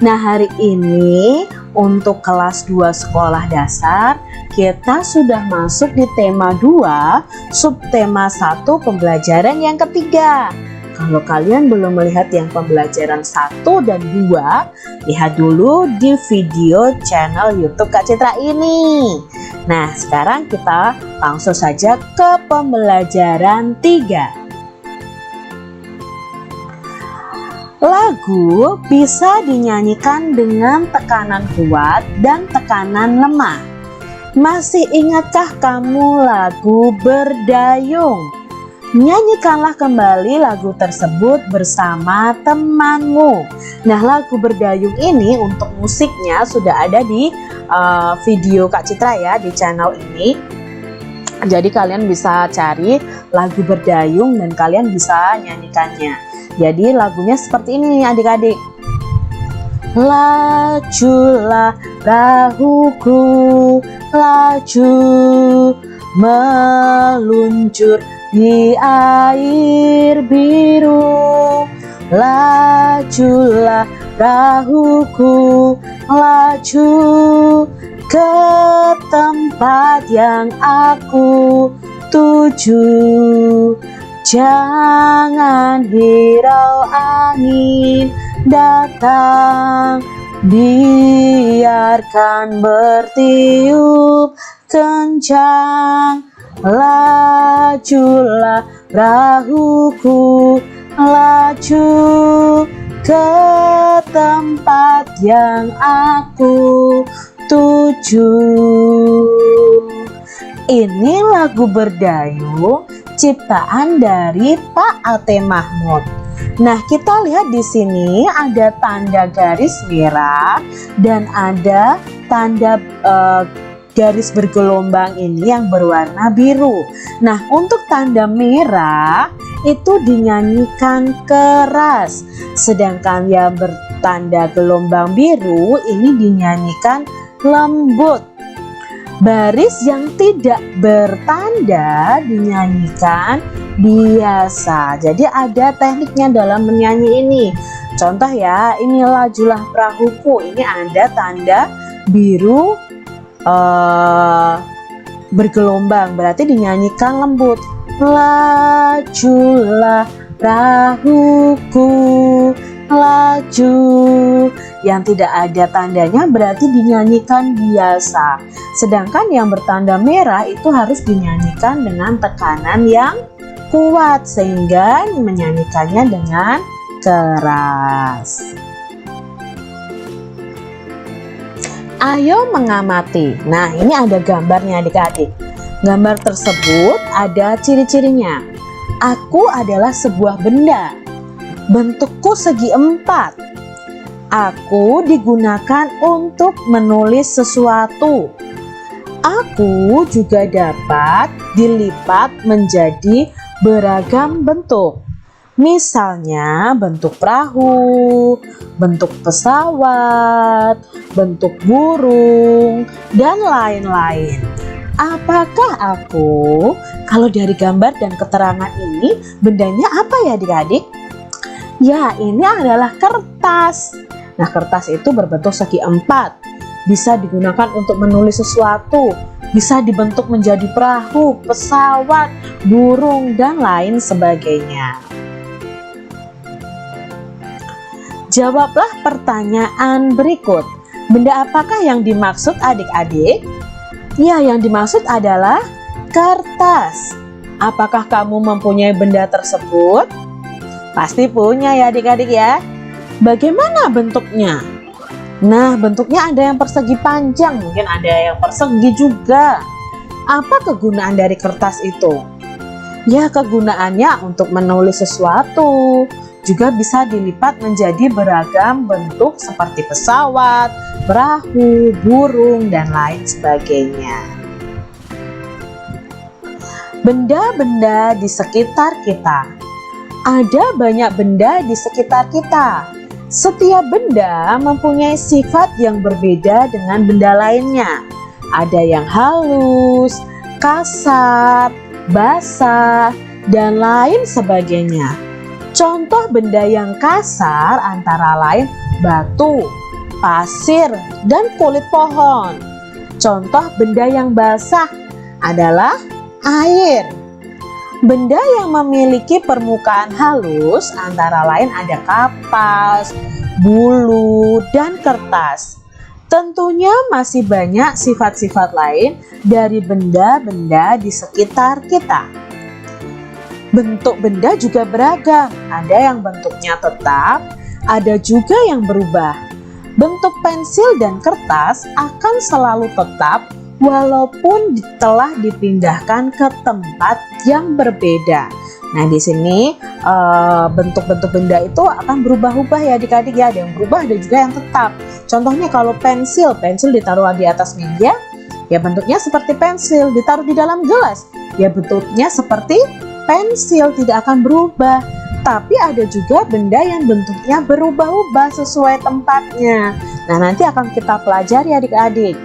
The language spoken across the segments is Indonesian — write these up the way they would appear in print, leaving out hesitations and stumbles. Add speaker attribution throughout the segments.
Speaker 1: Nah, hari ini untuk kelas 2 sekolah dasar kita sudah masuk di tema 2, subtema 1 pembelajaran yang ketiga. Kalau kalian belum melihat yang pembelajaran 1 dan 2, lihat dulu di video channel YouTube Kak Citra ini. Nah, sekarang kita langsung saja ke pembelajaran 3. Lagu bisa dinyanyikan dengan tekanan kuat dan tekanan lemah. Masih ingatkah kamu lagu Berdayung? Nyanyikanlah kembali lagu tersebut bersama temanmu. Nah, lagu Berdayung ini untuk musiknya sudah ada di video Kak Citra ya, di channel ini. Jadi kalian bisa cari lagu Berdayung dan kalian bisa nyanyikannya. Jadi lagunya seperti ini adik-adik. Lajulah perahuku, laju meluncur di air biru. Lajulah perahuku, laju ke tempat yang aku tuju. Jangan hirau angin datang, biarkan bertiup kencang. Lajulah perahuku, laju ke tempat yang aku tuju. Ini lagu Berdayung ciptaan dari Pak Ate Mahmud. Nah, kita lihat di sini ada tanda garis merah dan ada tanda garis bergelombang ini yang berwarna biru. Nah, untuk tanda merah itu dinyanyikan keras, sedangkan yang bertanda gelombang biru ini dinyanyikan lembut. Baris yang tidak bertanda dinyanyikan biasa. Jadi ada tekniknya dalam menyanyi ini. Contoh ya, ini lajulah perahuku. Ini ada tanda biru bergelombang, berarti dinyanyikan lembut. Lajulah perahuku, laju. Yang tidak ada tandanya berarti dinyanyikan biasa. Sedangkan yang bertanda merah itu harus dinyanyikan dengan tekanan yang kuat sehingga menyanyikannya dengan keras. Ayo mengamati. Nah, ini ada gambarnya adik-adik. Gambar tersebut ada ciri-cirinya. Aku adalah sebuah benda. Bentukku segi 4. Aku digunakan untuk menulis sesuatu. Aku juga dapat dilipat menjadi beragam bentuk. Misalnya bentuk perahu, bentuk pesawat, bentuk burung, dan lain-lain. Apakah aku? Kalau dari gambar dan keterangan ini, bendanya apa ya adik-adik? Ya, ini adalah kertas. Nah, kertas itu berbentuk segi 4. Bisa digunakan untuk menulis sesuatu, bisa dibentuk menjadi perahu, pesawat, burung, dan lain sebagainya. Jawablah pertanyaan berikut. Benda apakah yang dimaksud adik-adik? Ya, yang dimaksud adalah kertas. Apakah kamu mempunyai benda tersebut? Pasti punya ya adik-adik ya. Bagaimana bentuknya? Nah, bentuknya ada yang persegi panjang, mungkin ada yang persegi juga. Apa kegunaan dari kertas itu? Ya, kegunaannya untuk menulis sesuatu. Juga bisa dilipat menjadi beragam bentuk seperti pesawat, perahu, burung, dan lain sebagainya. Benda-benda di sekitar kita. Ada banyak benda di sekitar kita. Setiap benda mempunyai sifat yang berbeda dengan benda lainnya. Ada yang halus, kasar, basah, dan lain sebagainya. Contoh benda yang kasar antara lain batu, pasir, dan kulit pohon. Contoh benda yang basah adalah air. Benda yang memiliki permukaan halus antara lain ada kapas, bulu, dan kertas. Tentunya masih banyak sifat-sifat lain dari benda-benda di sekitar kita. Bentuk benda juga beragam, ada yang bentuknya tetap, ada juga yang berubah. Bentuk pensil dan kertas akan selalu tetap walaupun telah dipindahkan ke tempat yang berbeda. Nah, di sini bentuk-bentuk benda itu akan berubah-ubah ya adik-adik ya. Ada yang berubah, ada juga yang tetap. Contohnya kalau pensil ditaruh di atas meja, ya bentuknya seperti pensil. Ditaruh di dalam gelas, ya bentuknya seperti pensil, tidak akan berubah. Tapi ada juga benda yang bentuknya berubah-ubah sesuai tempatnya. Nah, nanti akan kita pelajari adik-adik.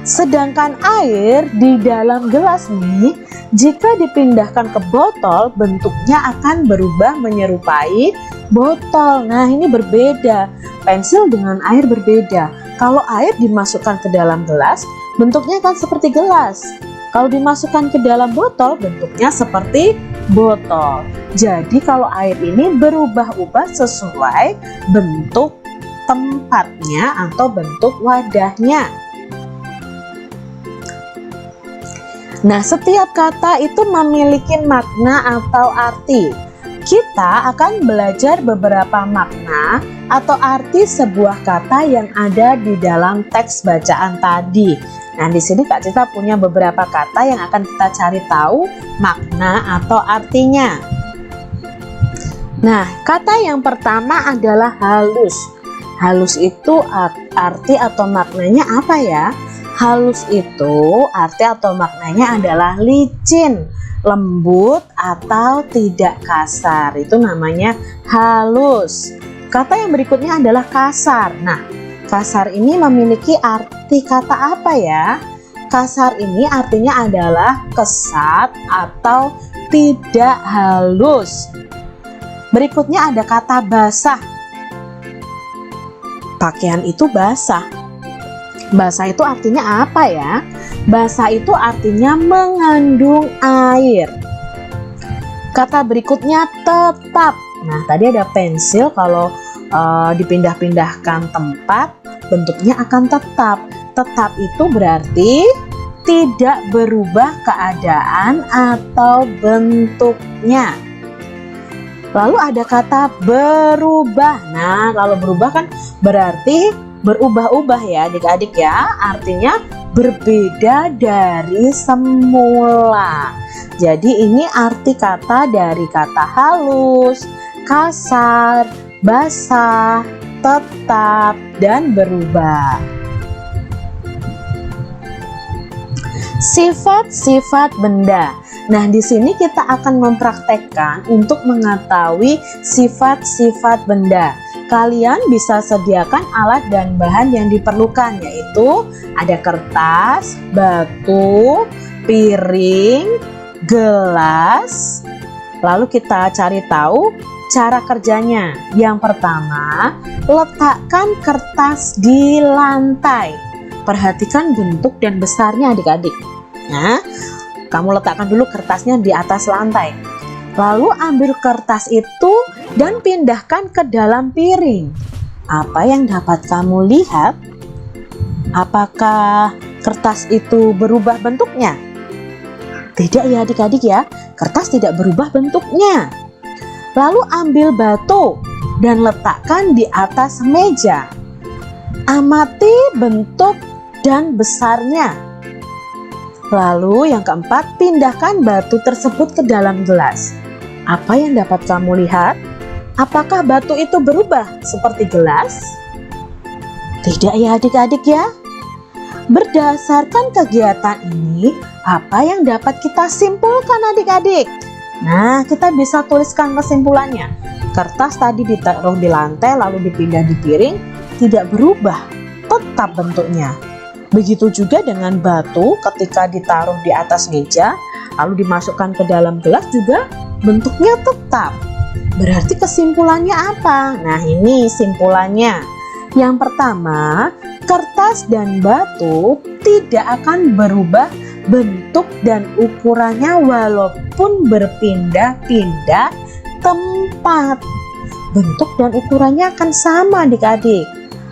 Speaker 1: Sedangkan air di dalam gelas nih, jika dipindahkan ke botol, bentuknya akan berubah menyerupai botol. Nah, ini berbeda. Pensil dengan air berbeda. Kalau air dimasukkan ke dalam gelas, bentuknya akan seperti gelas. Kalau dimasukkan ke dalam botol, bentuknya seperti botol. Jadi kalau air ini berubah-ubah sesuai bentuk tempatnya atau bentuk wadahnya. Nah, setiap kata itu memiliki makna atau arti. Kita akan belajar beberapa makna atau arti sebuah kata yang ada di dalam teks bacaan tadi. Nah, di sini Kak Citra punya beberapa kata yang akan kita cari tahu makna atau artinya. Nah, kata yang pertama adalah halus. Halus itu arti atau maknanya apa ya? Halus itu arti atau maknanya adalah licin, lembut, atau tidak kasar. Itu namanya halus. Kata yang berikutnya adalah kasar. Nah, kasar ini memiliki arti kata apa ya? Kasar ini artinya adalah kesat atau tidak halus. Berikutnya ada kata basah. Pakaian itu basah. Basah itu artinya apa ya? Basah itu artinya mengandung air. Kata berikutnya tetap. Nah, tadi ada pensil, kalau dipindah-pindahkan tempat, bentuknya akan tetap. Tetap itu berarti tidak berubah keadaan atau bentuknya. Lalu ada kata berubah. Nah, kalau berubah kan berarti berubah-ubah ya adik-adik ya. Artinya berbeda dari semula. Jadi ini arti kata dari kata halus, kasar, basah, tetap, dan berubah. Sifat-sifat benda. Nah, di sini kita akan mempraktekkan untuk mengetahui sifat-sifat benda. Kalian bisa sediakan alat dan bahan yang diperlukan, yaitu ada kertas, batu, piring, gelas. Lalu kita cari tahu cara kerjanya. Yang pertama, letakkan kertas di lantai. Perhatikan bentuk dan besarnya adik-adik. Nah, kamu letakkan dulu kertasnya di atas lantai. Lalu ambil kertas itu dan pindahkan ke dalam piring. Apa yang dapat kamu lihat? Apakah kertas itu berubah bentuknya? Tidak ya adik-adik ya, kertas tidak berubah bentuknya. Lalu ambil batu dan letakkan di atas meja. Amati bentuk dan besarnya. Lalu yang keempat, pindahkan batu tersebut ke dalam gelas. Apa yang dapat kamu lihat? Apakah batu itu berubah seperti gelas? Tidak ya adik-adik ya. Berdasarkan kegiatan ini, apa yang dapat kita simpulkan adik-adik? Nah, kita bisa tuliskan kesimpulannya. Kertas tadi ditaruh di lantai lalu dipindah di piring, tidak berubah, tetap bentuknya. Begitu juga dengan batu, ketika ditaruh di atas meja lalu dimasukkan ke dalam gelas juga bentuknya tetap. Berarti kesimpulannya apa? Nah, ini simpulannya. Yang pertama, kertas dan batu tidak akan berubah bentuk dan ukurannya walaupun berpindah-pindah tempat. Bentuk dan ukurannya akan sama adik-adik.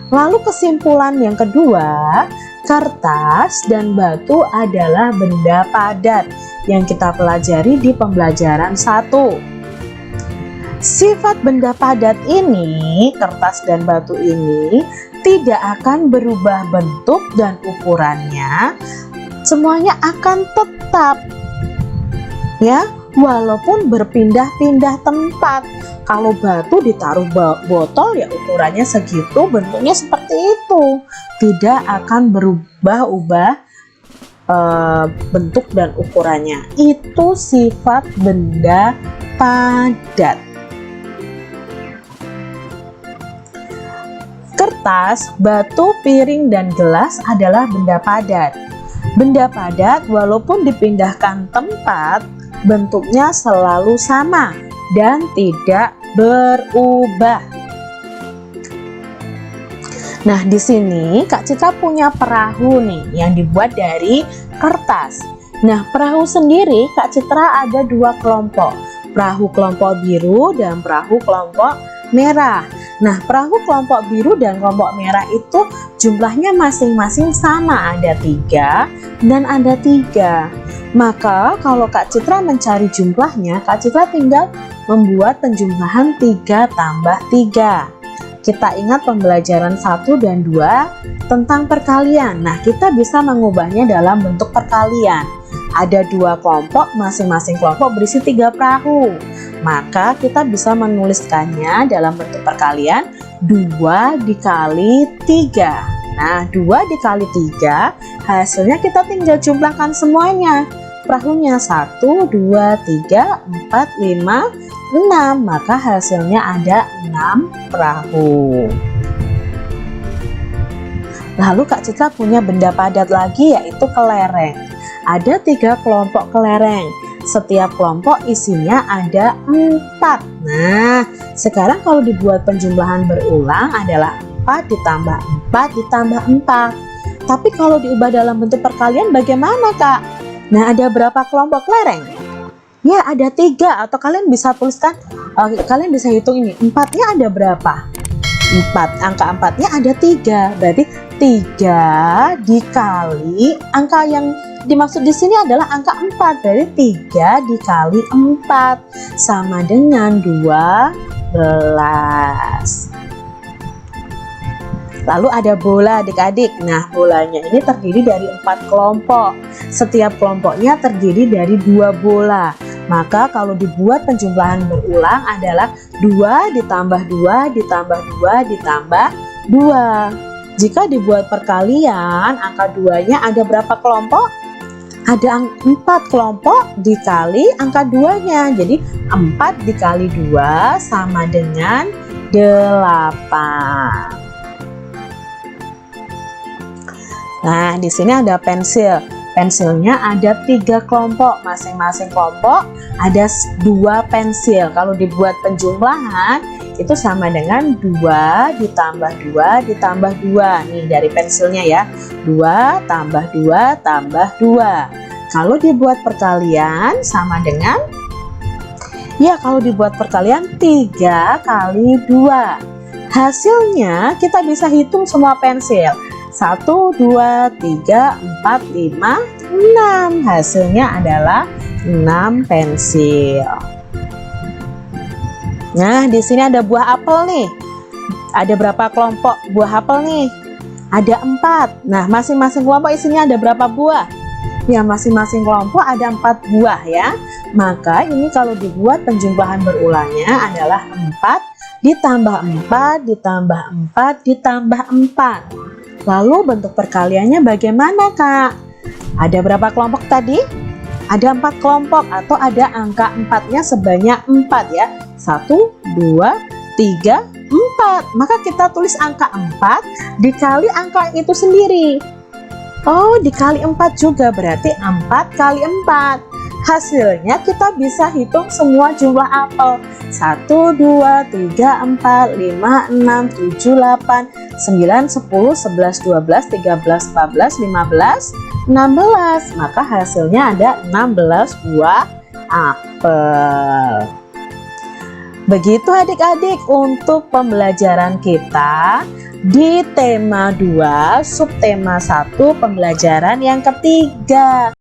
Speaker 1: Lalu kesimpulan yang kedua, kertas dan batu adalah benda padat yang kita pelajari di pembelajaran 1. Sifat benda padat ini, kertas dan batu ini tidak akan berubah bentuk dan ukurannya, semuanya akan tetap ya, walaupun berpindah-pindah tempat. Kalau batu ditaruh botol ya ukurannya segitu, bentuknya seperti itu, tidak akan berubah-ubah bentuk dan ukurannya. Itu sifat benda padat. Kertas, batu, piring, dan gelas adalah benda padat. Benda padat walaupun dipindahkan tempat, bentuknya selalu sama dan tidak berubah. Nah, di sini Kak Citra punya perahu nih yang dibuat dari kertas. Nah, perahu sendiri Kak Citra ada 2 kelompok. Perahu kelompok biru dan perahu kelompok merah. Nah, perahu kelompok biru dan kelompok merah itu jumlahnya masing-masing sama, ada 3 dan ada 3. Maka kalau Kak Citra mencari jumlahnya, Kak Citra tinggal membuat penjumlahan 3 tambah 3. Kita ingat pembelajaran 1 dan 2 tentang perkalian. Nah, kita bisa mengubahnya dalam bentuk perkalian. Ada 2 kelompok, masing-masing kelompok berisi 3 perahu. Maka kita bisa menuliskannya dalam bentuk perkalian 2 dikali 3. Nah, 2 dikali 3 hasilnya kita tinggal jumlahkan semuanya. Perahunya 1, 2, 3, 4, 5, 6. Maka hasilnya ada 6 perahu. Lalu Kak Citra punya benda padat lagi, yaitu kelereng. Ada 3 kelompok kelereng. Setiap kelompok isinya ada 4. Nah, sekarang kalau dibuat penjumlahan berulang adalah 4 ditambah 4 ditambah 4. Tapi kalau diubah dalam bentuk perkalian bagaimana, Kak? Nah, ada berapa kelompok kelereng? Ya, ada 3, atau kalian bisa tuliskan, kalian bisa hitung ini, 4-nya ada berapa? 4, angka 4-nya ada 3, berarti 3 dikali angka yang dimaksud di sini adalah angka 4, berarti 3 dikali 4 sama dengan 12. Lalu ada bola adik-adik. Nah, bolanya ini terdiri dari 4 kelompok. Setiap kelompoknya terdiri dari 2 bola. Maka kalau dibuat penjumlahan berulang adalah 2 ditambah 2 ditambah 2 ditambah 2. Jika dibuat perkalian, angka 2-nya ada berapa kelompok? Ada 4 kelompok dikali angka 2-nya. Jadi 4 dikali 2 sama dengan 8. Nah, di sini ada pensil. Pensilnya ada 3 kelompok. Masing-masing kelompok ada 2 pensil. Kalau dibuat penjumlahan itu sama dengan 2 ditambah 2 ditambah 2. Nih dari pensilnya ya. 2 tambah 2 tambah 2. Kalau dibuat perkalian sama dengan, ya kalau dibuat perkalian 3 kali 2. Hasilnya kita bisa hitung semua pensil. 1, 2, 3, 4, 5, 6. Hasilnya adalah 6 pensil. Nah, di sini ada buah apel nih. Ada berapa kelompok buah apel nih? Ada 4. Nah, masing-masing kelompok isinya ada berapa buah? Ya, masing-masing kelompok ada 4 buah ya. Maka ini kalau dibuat penjumlahan berulangnya adalah 4 ditambah 4 ditambah 4 ditambah 4. Lalu bentuk perkaliannya bagaimana, Kak? Ada berapa kelompok tadi? Ada 4 kelompok atau ada angka 4-nya sebanyak 4 ya. 1, 2, 3, 4. Maka kita tulis angka 4 dikali angka itu sendiri. Oh, dikali 4 juga, berarti 4 kali 4. Hasilnya kita bisa hitung semua jumlah apel. 1, 2, 3, 4, 5, 6, 7, 8, 9, 10, 11, 12, 13, 14, 15, 16. Maka hasilnya ada 16 buah apel. Begitu adik-adik untuk pembelajaran kita di tema 2, subtema 1, pembelajaran yang ketiga.